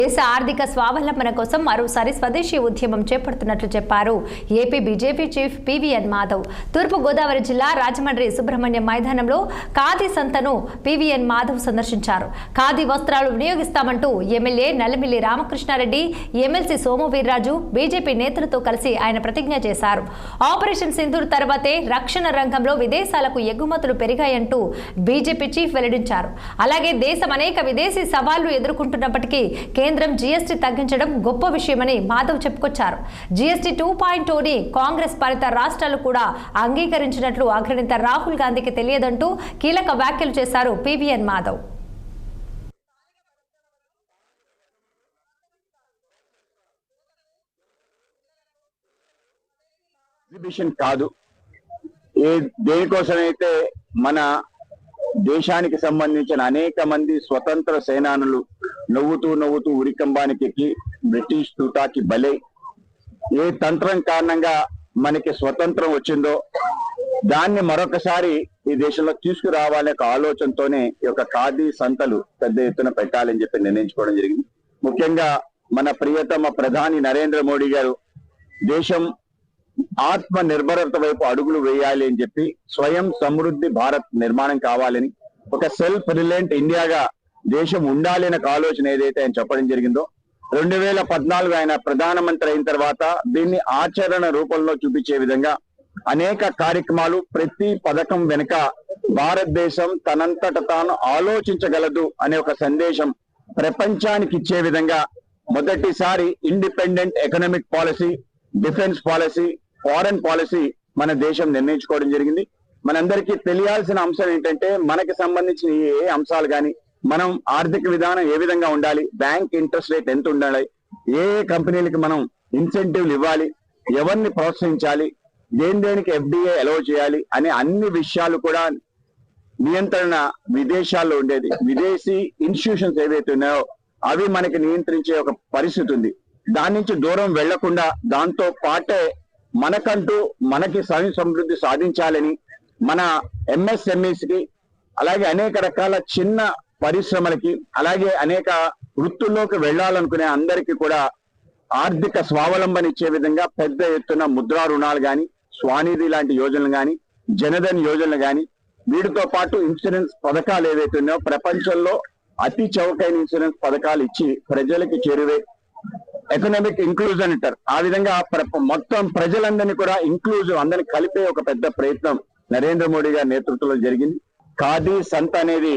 దేశ ఆర్థిక స్వావలంబన కోసం మరోసారి స్వదేశీ ఉద్యమం చేపడుతున్నట్లు చెప్పారు AP BJP chief PVN Madhav. తూర్పు గోదావరి జిల్లా రాజమండ్రి సుబ్రహ్మణ్యం మైదానంలో ఖాదీ సంతను పివిఎన్ మాధవ్ సందర్శించారు. ఖాదీ వస్త్రాలు వినియోగిస్తామంటూ MLA Nallamilli Ramakrishna Reddy, MLC Somu Veerraju, BJP నేతలతో కలిసి ఆయన ప్రతిజ్ఞ చేశారు. ఆపరేషన్ సింధూర్ తర్వాతే రక్షణ రంగంలో విదేశాలకు ఎగుమతులు పెరిగాయంటూ బీజేపీ చీఫ్ వెల్లడించారు. అలాగే దేశం అనేక విదేశీ సవాళ్లు ఎదుర్కొంటున్నప్పటికీ కేంద్రం జీఎస్టీ తగ్గించడం గొప్ప విషయమని మాధవ్ చెప్పుకొచ్చారు. జీఎస్టీ 2.0ని కాంగ్రెస్ పాలిత రాష్ట్రాలు కూడా అంగీకరించినట్లు అగ్రనేత రాహుల్ గాంధీకి తెలియదంటూ కీలక వ్యాఖ్యలు చేశారు పివిఎన్ మాధవ్. ఎగ్జిబిషన్ కాదు, దేనికోసమైతే మన దేశానికి సంబంధించిన అనేక మంది స్వతంత్ర సేనానులు నవ్వుతూ ఉరికంబానికి ఎక్కి బ్రిటిష్ తూటాకి బలై ఏ తంత్రం కారణంగా మనకి స్వతంత్రం వచ్చిందో దాన్ని మరొకసారి ఈ దేశంలో తీసుకురావాలనే ఒక ఆలోచనతోనే ఈ యొక్క ఖాదీ సంతలు పెద్ద ఎత్తున పెట్టాలని చెప్పి నిర్ణయించుకోవడం జరిగింది. ముఖ్యంగా మన ప్రియతమ ప్రధాని నరేంద్ర మోడీ గారు దేశం ఆత్మ నిర్భరత వైపు అడుగులు వేయాలి అని చెప్పి స్వయం సమృద్ధి భారత్ నిర్మాణం కావాలని, ఒక సెల్ఫ్ రిలయంట్ ఇండియాగా దేశం ఉండాలి అనే ఆలోచన ఏదైతే ఆయన చెప్పడం జరిగిందో 2014 ఆయన ప్రధానమంత్రి అయిన తర్వాత దీన్ని ఆచరణ రూపంలో చూపించే విధంగా అనేక కార్యక్రమాలు, ప్రతి పథకం వెనుక భారతదేశం తనంతట తాను ఆలోచించగలదు అనే ఒక సందేశం ప్రపంచానికి ఇచ్చే విధంగా మొదటిసారి independent economic policy, defence policy, foreign policy మన దేశం నిర్ణయించుకోవడం జరిగింది. మనందరికీ తెలియాల్సిన అంశం ఏంటంటే మనకి సంబంధించిన ఏ అంశాలు కానీ, మనం ఆర్థిక విధానం ఏ విధంగా ఉండాలి, బ్యాంక్ ఇంట్రెస్ట్ రేట్ ఎంత ఉండాలి, ఏ కంపెనీలకి మనం ఇన్సెంటివ్లు ఇవ్వాలి, ఎవరిని ప్రోత్సహించాలి, దేనికి ఎఫ్డిఐ అలౌ చేయాలి అనే అన్ని విషయాలు కూడా నియంత్రణ విదేశాల్లో ఉండేది. విదేశీ ఇన్స్టిట్యూషన్స్ ఏవైతే ఉన్నాయో అవి మనకి నియంత్రించే ఒక పరిస్థితి ఉంది. దాని నుంచి దూరం వెళ్లకుండా దాంతో పాటే మనకంటూ మనకి స్వయం సమృద్ధి సాధించాలని మన ఎంఎస్ఎంఈస్ కి, అలాగే అనేక రకాల చిన్న పరిశ్రమలకి, అలాగే అనేక వృత్తుల్లోకి వెళ్లాలనుకునే అందరికీ కూడా ఆర్థిక స్వావలంబన ఇచ్చే విధంగా పెద్ద ఎత్తున ముద్రా రుణాలు గాని, స్వానిధి లాంటి యోజనలు గాని, జనధన్ యోజనలు గాని, వీటితో పాటు ఇన్సూరెన్స్ పథకాలు ఏవైతే ఉన్నాయో ప్రపంచంలో అతి చౌకైన ఇన్సూరెన్స్ పథకాలు ఇచ్చి ప్రజలకి చేరువే ఎకనామిక్ ఇంక్లూజన్ అంటారు. ఆ విధంగా మొత్తం ప్రజలందరినీ కూడా ఇంక్లూజివ్ అందరినీ కలిపే ఒక పెద్ద ప్రయత్నం నరేంద్ర మోడీ గారి నేతృత్వంలో జరిగింది. ఖాదీ సంత అనేది